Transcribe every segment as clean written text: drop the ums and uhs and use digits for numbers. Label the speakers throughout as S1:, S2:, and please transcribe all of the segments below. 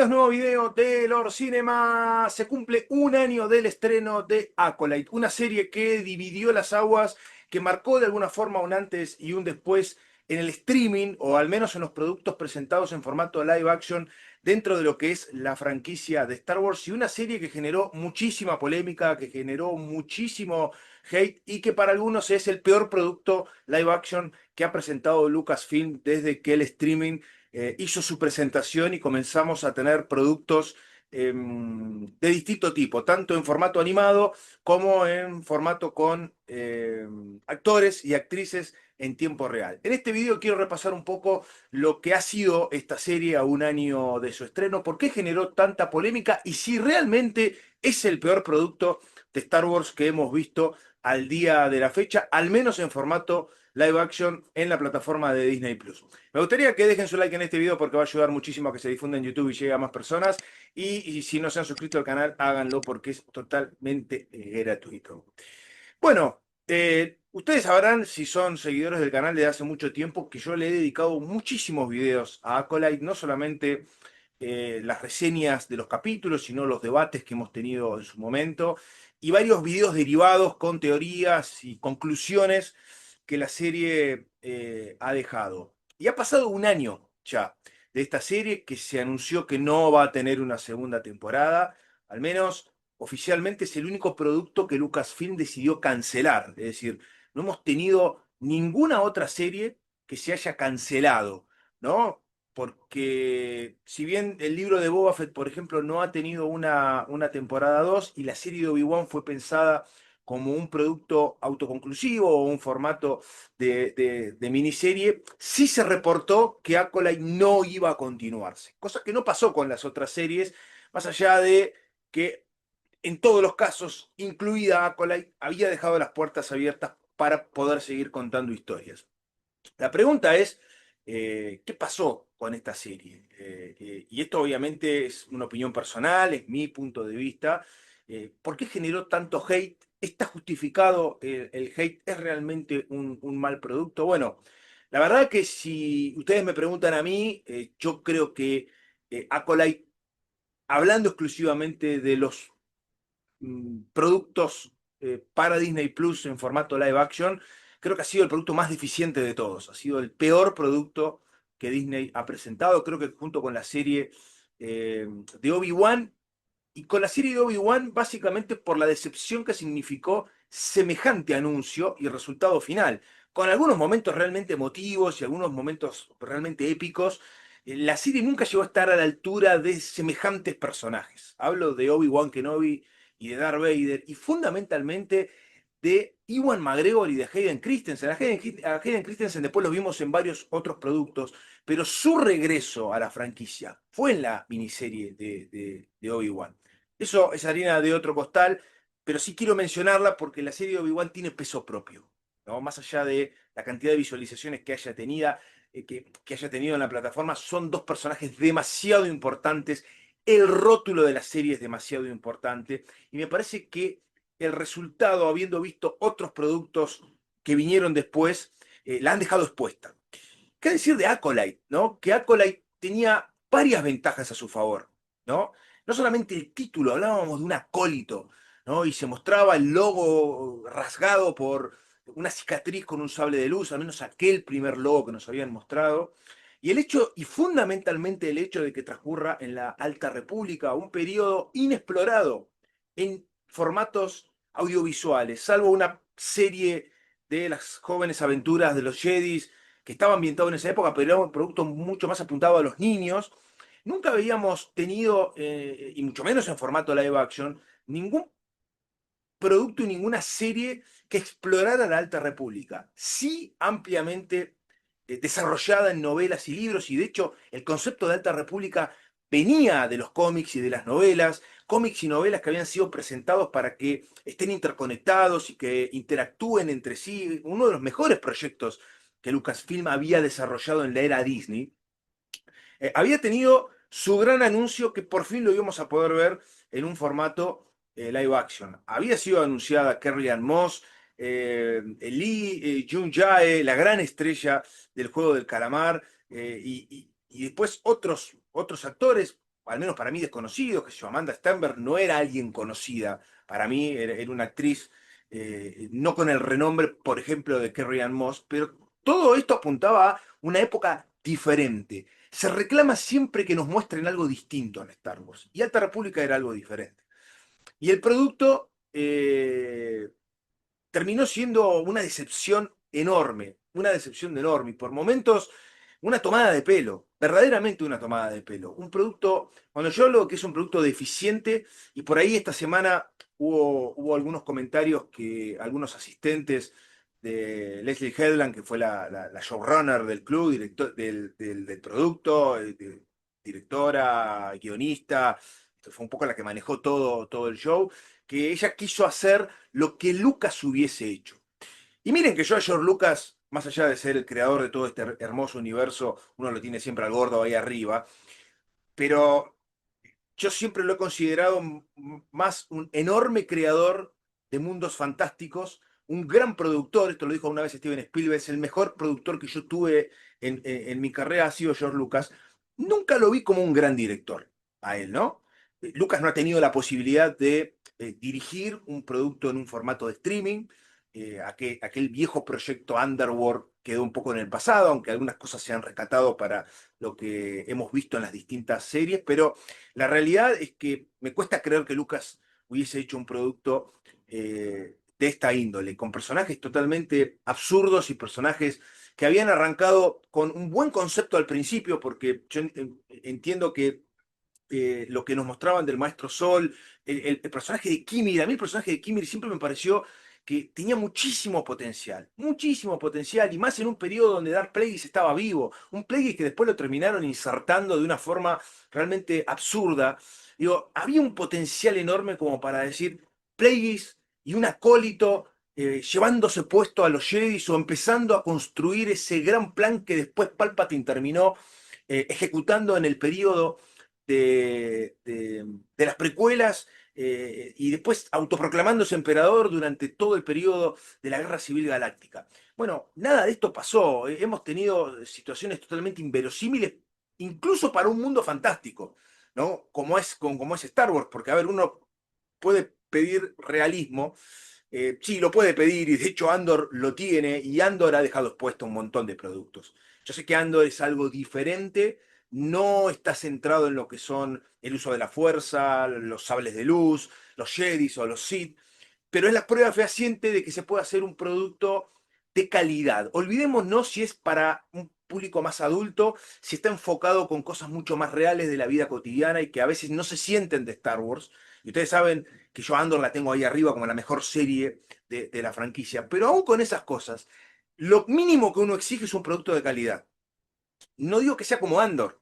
S1: Bienvenidos a un nuevo video de Lord Cinema. Se cumple un año del estreno de Acolyte, una serie que dividió las aguas, que marcó de alguna forma un antes y un después en el streaming, o al menos en los productos presentados en formato live action dentro de lo que es la franquicia de Star Wars, y una serie que generó muchísima polémica, que generó muchísimo hate y que para algunos es el peor producto live action que ha presentado Lucasfilm desde que el streaming hizo su presentación y comenzamos a tener productos de distinto tipo, tanto en formato animado como en formato con actores y actrices en tiempo real. En este video quiero repasar un poco lo que ha sido esta serie a un año de su estreno, por qué generó tanta polémica y si realmente es el peor producto de Star Wars que hemos visto al día de la fecha, al menos en formato live action en la plataforma de Disney Plus. Me gustaría que dejen su like en este video porque va a ayudar muchísimo a que se difunda en YouTube y llegue a más personas. Y si no se han suscrito al canal, háganlo porque es totalmente gratuito. Bueno, ustedes sabrán, si son seguidores del canal desde hace mucho tiempo, que yo le he dedicado muchísimos videos a Acolyte, no solamente las reseñas de los capítulos, sino los debates que hemos tenido en su momento, y varios videos derivados con teorías y conclusiones que la serie ha dejado. Y ha pasado un año ya de esta serie, que se anunció que no va a tener una segunda temporada, al menos oficialmente es el único producto que Lucasfilm decidió cancelar. Es decir, no hemos tenido ninguna otra serie que se haya cancelado, ¿no? Porque si bien el libro de Boba Fett, por ejemplo, no ha tenido una temporada 2 y la serie de Obi-Wan fue pensada como un producto autoconclusivo o un formato de miniserie, sí se reportó que Acolyte no iba a continuarse, cosa que no pasó con las otras series, más allá de que en todos los casos, incluida Acolyte, había dejado las puertas abiertas para poder seguir contando historias. La pregunta es, ¿qué pasó con esta serie? Y esto obviamente es una opinión personal, es mi punto de vista. ¿Por qué generó tanto hate? ¿Está justificado el hate? ¿Es realmente un mal producto? Bueno, la verdad que si ustedes me preguntan a mí, yo creo que Acolyte, hablando exclusivamente de los productos para Disney Plus en formato live action, creo que ha sido el producto más deficiente de todos. Ha sido el peor producto que Disney ha presentado. Creo que junto con la serie de Obi-Wan, y con la serie de Obi-Wan básicamente por la decepción que significó semejante anuncio y resultado final. Con algunos momentos realmente emotivos y algunos momentos realmente épicos, la serie nunca llegó a estar a la altura de semejantes personajes. Hablo de Obi-Wan Kenobi y de Darth Vader, y fundamentalmente de Ewan McGregor y de Hayden Christensen. A Hayden Christensen después lo vimos en varios otros productos, pero su regreso a la franquicia fue en la miniserie de Obi-Wan. Eso es harina de otro costal, pero sí quiero mencionarla porque la serie de Obi-Wan tiene peso propio, ¿no? Más allá de la cantidad de visualizaciones que haya tenido en la plataforma, son dos personajes demasiado importantes. El rótulo de la serie es demasiado importante y me parece que el resultado, habiendo visto otros productos que vinieron después, la han dejado expuesta. ¿Qué decir de Acolyte, ¿no? Que Acolyte tenía varias ventajas a su favor, ¿no? No solamente el título, hablábamos de un acólito, ¿no? Y se mostraba el logo rasgado por una cicatriz con un sable de luz, al menos aquel primer logo que nos habían mostrado. Y el hecho, y fundamentalmente el hecho de que transcurra en la Alta República, un periodo inexplorado en formatos audiovisuales, salvo una serie de las jóvenes aventuras de los Jedis, que estaba ambientado en esa época, pero era un producto mucho más apuntado a los niños. Nunca habíamos tenido, y mucho menos en formato live action, ningún producto y ninguna serie que explorara la Alta República. Sí, ampliamente desarrollada en novelas y libros, y de hecho el concepto de Alta República venía de los cómics y de las novelas, cómics y novelas que habían sido presentados para que estén interconectados y que interactúen entre sí. Uno de los mejores proyectos que Lucasfilm había desarrollado en la era Disney. Había tenido su gran anuncio, que por fin lo íbamos a poder ver en un formato live action. Había sido anunciada Carrie Ann Moss, Lee Jung Jae, la gran estrella del juego del calamar, y después otros actores. al menos para mí, desconocidos, que Amanda Stenberg no era alguien conocida. Para mí era una actriz no con el renombre, por ejemplo, de Carrie Ann Moss, pero todo esto apuntaba a una época diferente. Se reclama siempre que nos muestren algo distinto en Star Wars. Y Alta República era algo diferente. Y el producto terminó siendo una decepción enorme, una decepción enorme. Y por momentos, una tomada de pelo, verdaderamente una tomada de pelo. Un producto, cuando yo hablo que es un producto deficiente, y por ahí esta semana hubo algunos comentarios que algunos asistentes de Leslie Headland, que fue la showrunner del club, director, del producto, directora, guionista, fue un poco la que manejó todo el show, que ella quiso hacer lo que Lucas hubiese hecho. Y miren que yo a George Lucas, más allá de ser el creador de todo este hermoso universo, uno lo tiene siempre al gordo ahí arriba, pero yo siempre lo he considerado más un enorme creador de mundos fantásticos, un gran productor, esto lo dijo una vez Steven Spielberg, es el mejor productor que yo tuve en mi carrera ha sido George Lucas. Nunca lo vi como un gran director a él, ¿no? Lucas no ha tenido la posibilidad de dirigir un producto en un formato de streaming. Aquel viejo proyecto Underworld quedó un poco en el pasado, aunque algunas cosas se han rescatado para lo que hemos visto en las distintas series, pero la realidad es que me cuesta creer que Lucas hubiese hecho un producto de esta índole, con personajes totalmente absurdos y personajes que habían arrancado con un buen concepto al principio, porque yo entiendo que lo que nos mostraban del Maestro Sol, el personaje de Kimir, a mí el personaje de Kimir siempre me pareció que tenía muchísimo potencial, y más en un periodo donde Darth Plagueis estaba vivo, un Plagueis que después lo terminaron insertando de una forma realmente absurda. Digo, había un potencial enorme como para decir, Plagueis y un acólito llevándose puesto a los Jedi o empezando a construir ese gran plan que después Palpatine terminó ejecutando en el periodo de las precuelas y después autoproclamándose emperador durante todo el periodo de la Guerra Civil Galáctica. Bueno, nada de esto pasó. Hemos tenido situaciones totalmente inverosímiles, incluso para un mundo fantástico, ¿no? Como es Star Wars, porque, a ver, uno puede pedir realismo, sí, lo puede pedir, y de hecho Andor lo tiene, y Andor ha dejado expuesto un montón de productos. Yo sé que Andor es algo diferente, no está centrado en lo que son el uso de la fuerza, los sables de luz, los Jedis o los Sith, pero es la prueba fehaciente de que se puede hacer un producto de calidad. Olvidémonos si es para un público más adulto, si está enfocado con cosas mucho más reales de la vida cotidiana y que a veces no se sienten de Star Wars. Y ustedes saben que yo Andor la tengo ahí arriba como la mejor serie de la franquicia, pero aún con esas cosas, lo mínimo que uno exige es un producto de calidad. No digo que sea como Andor,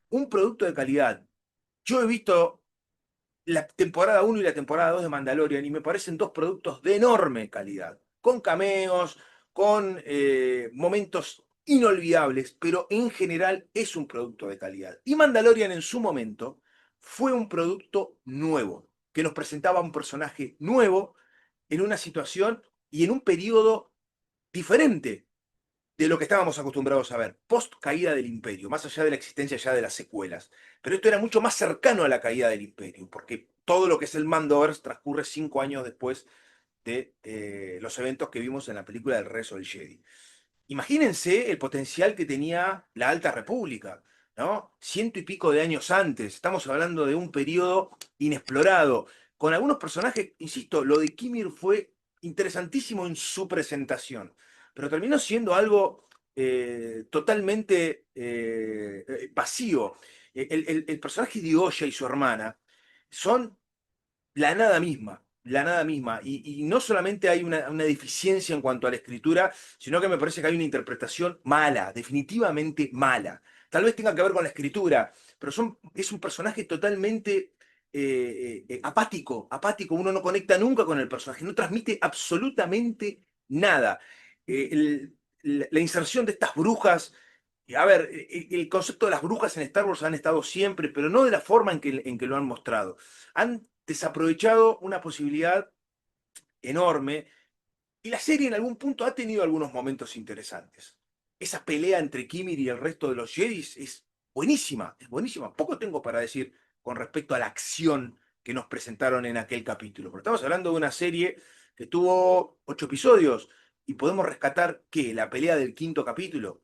S1: un producto de calidad. Yo he visto la temporada 1 y la temporada 2 de Mandalorian y me parecen dos productos de enorme calidad, con cameos, con momentos inolvidables, pero en general es un producto de calidad. Y Mandalorian en su momento fue un producto nuevo, que nos presentaba un personaje nuevo en una situación y en un periodo diferente de lo que estábamos acostumbrados a ver, post caída del imperio, más allá de la existencia ya de las secuelas. Pero esto era mucho más cercano a la caída del imperio, porque todo lo que es el Mandoverse transcurre 5 años después de los eventos que vimos en la película del Regreso del Jedi. Imagínense el potencial que tenía la Alta República, ¿no? Ciento y pico de años antes, estamos hablando de un periodo inexplorado, con algunos personajes, insisto, lo de Kimir fue interesantísimo en su presentación, pero terminó siendo algo totalmente vacío. El personaje de Oya y su hermana son la nada misma. Y no solamente hay una deficiencia en cuanto a la escritura, sino que me parece que hay una interpretación mala, definitivamente mala. Tal vez tenga que ver con la escritura, pero es un personaje totalmente apático, uno no conecta nunca con el personaje, no transmite absolutamente nada. La inserción de estas brujas, a ver, el concepto de las brujas en Star Wars han estado siempre, pero no de la forma en que lo han mostrado. Han desaprovechado una posibilidad enorme y la serie en algún punto ha tenido algunos momentos interesantes. Esa pelea entre Kimir y el resto de los Jedi es buenísima, es buenísima. Poco tengo para decir con respecto a la acción que nos presentaron en aquel capítulo. Porque estamos hablando de una serie que tuvo 8 episodios y podemos rescatar, ¿qué? La pelea del quinto capítulo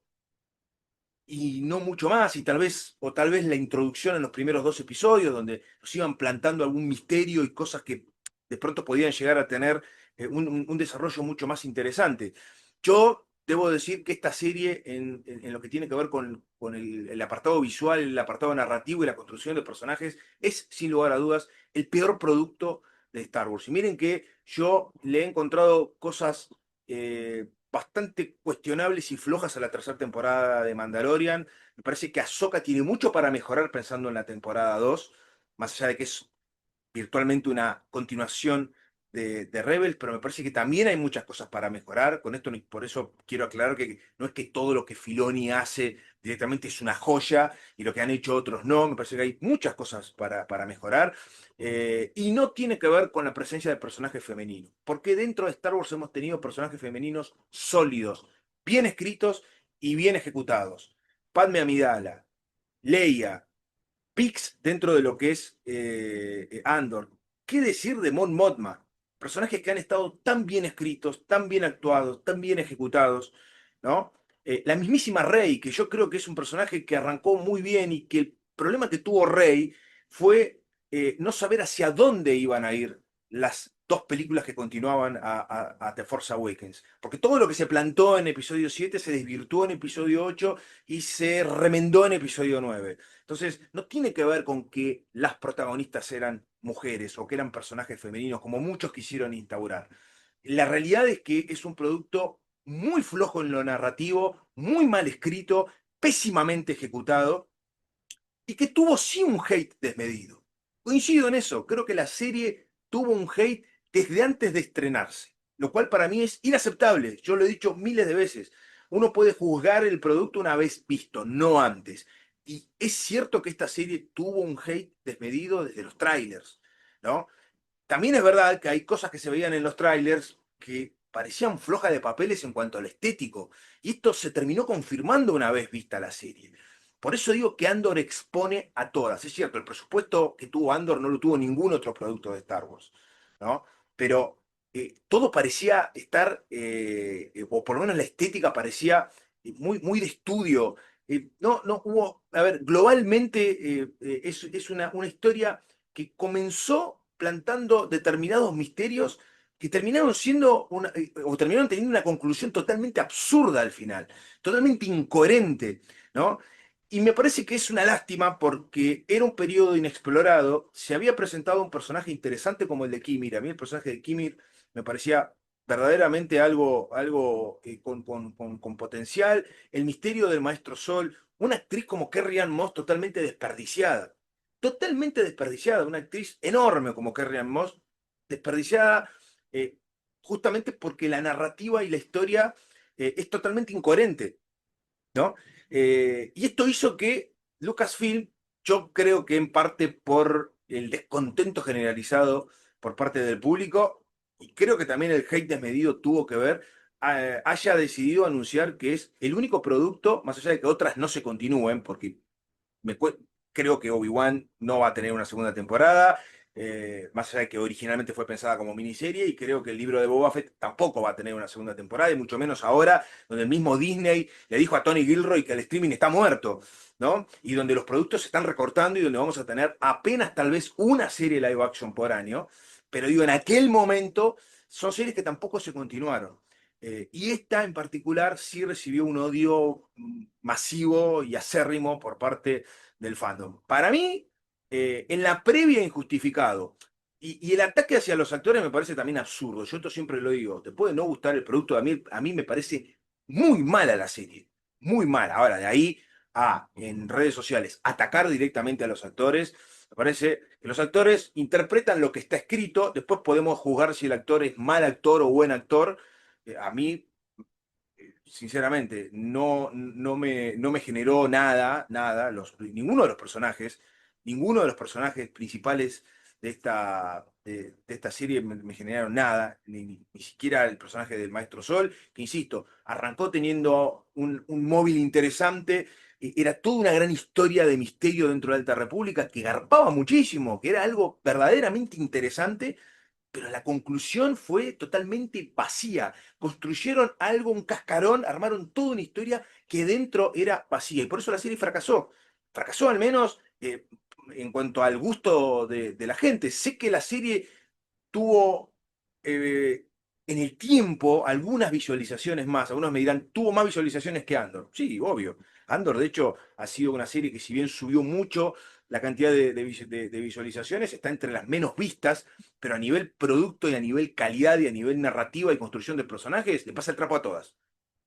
S1: y no mucho más, y tal vez la introducción en los primeros 2 episodios, donde nos iban plantando algún misterio y cosas que de pronto podían llegar a tener un desarrollo mucho más interesante. Yo debo decir que esta serie, en lo que tiene que ver con el apartado visual, el apartado narrativo y la construcción de personajes, es, sin lugar a dudas, el peor producto de Star Wars. Y miren que yo le he encontrado cosas bastante cuestionables y flojas a la tercera temporada de Mandalorian. Me parece que Ahsoka tiene mucho para mejorar pensando en la temporada 2, más allá de que es virtualmente una continuación de Rebels, pero me parece que también hay muchas cosas para mejorar. Con esto, por eso quiero aclarar que no es que todo lo que Filoni hace directamente es una joya y lo que han hecho otros no. Me parece que hay muchas cosas para mejorar. Y no tiene que ver con la presencia de personajes femeninos, porque dentro de Star Wars hemos tenido personajes femeninos sólidos, bien escritos y bien ejecutados. Padme Amidala, Leia, Pix dentro de lo que es Andor. ¿Qué decir de Mon Mothma? Personajes que han estado tan bien escritos, tan bien actuados, tan bien ejecutados, ¿no? La mismísima Rey, que yo creo que es un personaje que arrancó muy bien y que el problema que tuvo Rey fue no saber hacia dónde iban a ir las 2 películas que continuaban a The Force Awakens. Porque todo lo que se plantó en episodio 7 se desvirtuó en episodio 8 y se remendó en episodio 9. Entonces, no tiene que ver con que las protagonistas eran mujeres o que eran personajes femeninos, como muchos quisieron instaurar. La realidad es que es un producto muy flojo en lo narrativo, muy mal escrito, pésimamente ejecutado, y que tuvo sí un hate desmedido. Coincido en eso, creo que la serie tuvo un hate desde antes de estrenarse, lo cual para mí es inaceptable. Yo lo he dicho miles de veces. Uno puede juzgar el producto una vez visto, no antes. Y es cierto que esta serie tuvo un hate desmedido desde los trailers, ¿no? También es verdad que hay cosas que se veían en los trailers que parecían flojas de papeles en cuanto al estético. Y esto se terminó confirmando una vez vista la serie. Por eso digo que Andor expone a todas. Es cierto, el presupuesto que tuvo Andor no lo tuvo ningún otro producto de Star Wars, ¿no? Pero todo parecía estar, o por lo menos la estética parecía muy de estudio. No hubo, a ver, globalmente es una historia que comenzó plantando determinados misterios que terminaron siendo o terminaron teniendo una conclusión totalmente absurda al final, totalmente incoherente, ¿no? Y me parece que es una lástima porque era un periodo inexplorado, se había presentado un personaje interesante como el de Kimir. A mí el personaje de Kimir me parecía verdaderamente algo con potencial, el misterio del Maestro Sol, una actriz como Carrie Ann Moss totalmente desperdiciada, una actriz enorme como Carrie Ann Moss, desperdiciada eh, justamente porque la narrativa y la historia es totalmente incoherente, ¿no? Y esto hizo que Lucasfilm, yo creo que en parte por el descontento generalizado por parte del público, y creo que también el hate desmedido tuvo que ver, haya decidido anunciar que es el único producto, más allá de que otras no se continúen, porque me creo que Obi-Wan no va a tener una segunda temporada, más allá de que originalmente fue pensada como miniserie, y creo que el libro de Boba Fett tampoco va a tener una segunda temporada, y mucho menos ahora, donde el mismo Disney le dijo a Tony Gilroy que el streaming está muerto, ¿no? Y donde los productos se están recortando y donde vamos a tener apenas tal vez una serie live action por año, pero digo, en aquel momento son series que tampoco se continuaron. Y esta en particular sí recibió un odio masivo y acérrimo por parte del fandom. Para mí, en la previa injustificado. Y el ataque hacia los actores me parece también absurdo. Yo esto siempre lo digo. Te puede no gustar el producto, a mí me parece muy mala la serie. Muy mala. Ahora, de ahí a en redes sociales atacar directamente a los actores, me parece que los actores interpretan lo que está escrito. Después podemos juzgar si el actor es mal actor o buen actor. A mí sinceramente, no me generó nada, ninguno de los personajes principales de esta serie me generaron nada, ni siquiera el personaje del Maestro Sol, que insisto, arrancó teniendo un móvil interesante, era toda una gran historia de misterio dentro de la Alta República que garpaba muchísimo, que era algo verdaderamente interesante, pero la conclusión fue totalmente vacía. Construyeron algo, un cascarón, armaron toda una historia que dentro era vacía. Y por eso la serie fracasó. Fracasó al menos en cuanto al gusto de la gente. Sé que la serie tuvo eh, en el tiempo algunas visualizaciones más. Algunos me dirán, tuvo más visualizaciones que Andor. Sí, obvio. Andor, de hecho, ha sido una serie que si bien subió mucho la cantidad de visualizaciones, está entre las menos vistas, pero a nivel producto y a nivel calidad y a nivel narrativa y construcción de personajes, le pasa el trapo a todas.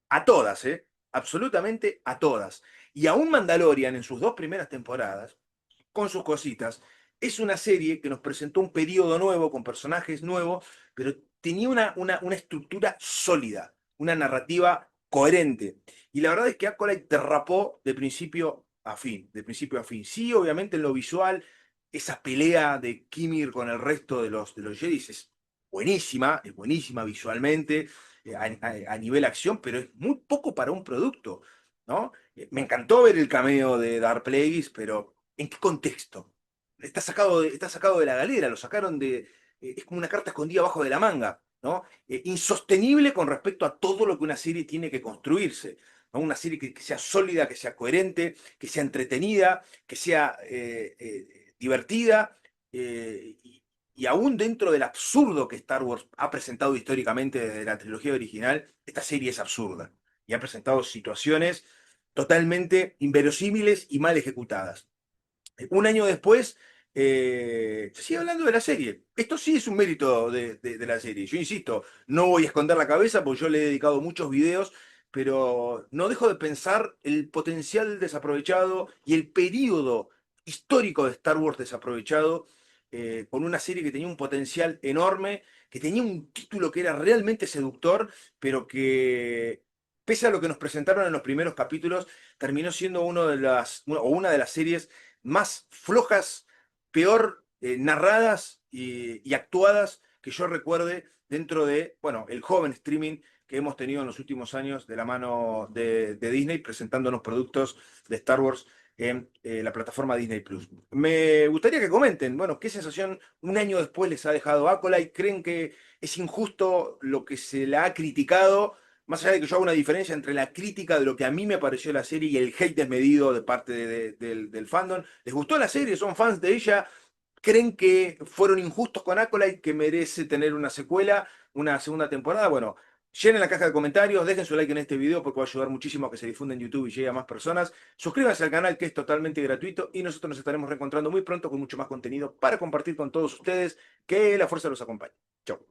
S1: A todas, ¿eh? Absolutamente a todas. Y aún Mandalorian en sus dos primeras temporadas con sus cositas. Es una serie que nos presentó un periodo nuevo, con personajes nuevos, pero tenía una estructura sólida, una narrativa coherente. Y la verdad es que Acolyte derrapó de principio a fin, de principio a fin. Sí, obviamente en lo visual, esa pelea de Kimir con el resto de los Jedi es buenísima visualmente, a nivel acción, pero es muy poco para un producto, ¿no? Me encantó ver el cameo de Darth Plagueis, pero ¿en qué contexto? Está sacado de la galera, lo sacaron es como una carta escondida abajo de la manga, ¿no? Insostenible con respecto a todo lo que una serie tiene que construirse, ¿no? Una serie que sea sólida, que sea coherente, que sea entretenida, que sea divertida, y aún dentro del absurdo que Star Wars ha presentado históricamente desde la trilogía original, esta serie es absurda y ha presentado situaciones totalmente inverosímiles y mal ejecutadas. Un año después, se sigue hablando de la serie. Esto sí es un mérito de la serie. Yo insisto, no voy a esconder la cabeza porque yo le he dedicado muchos videos, pero no dejo de pensar el potencial desaprovechado y el periodo histórico de Star Wars desaprovechado, con una serie que tenía un potencial enorme, que tenía un título que era realmente seductor, pero que, pese a lo que nos presentaron en los primeros capítulos, terminó siendo una de las series más flojas, peor narradas y actuadas que yo recuerde dentro de, bueno, el joven streaming que hemos tenido en los últimos años de la mano de Disney, presentándonos productos de Star Wars en la plataforma Disney Plus. Me gustaría que comenten, bueno, qué sensación un año después les ha dejado Acolyte. ¿Creen que es injusto lo que se la ha criticado? Más allá de que yo haga una diferencia entre la crítica de lo que a mí me pareció la serie y el hate desmedido de parte del fandom. ¿Les gustó la serie? ¿Son fans de ella? ¿Creen que fueron injustos con Acolyte, que merece tener una secuela, una segunda temporada? Bueno, llenen la caja de comentarios, dejen su like en este video porque va a ayudar muchísimo a que se difunda en YouTube y llegue a más personas. Suscríbanse al canal que es totalmente gratuito y nosotros nos estaremos reencontrando muy pronto con mucho más contenido para compartir con todos ustedes. Que la fuerza los acompañe. Chau.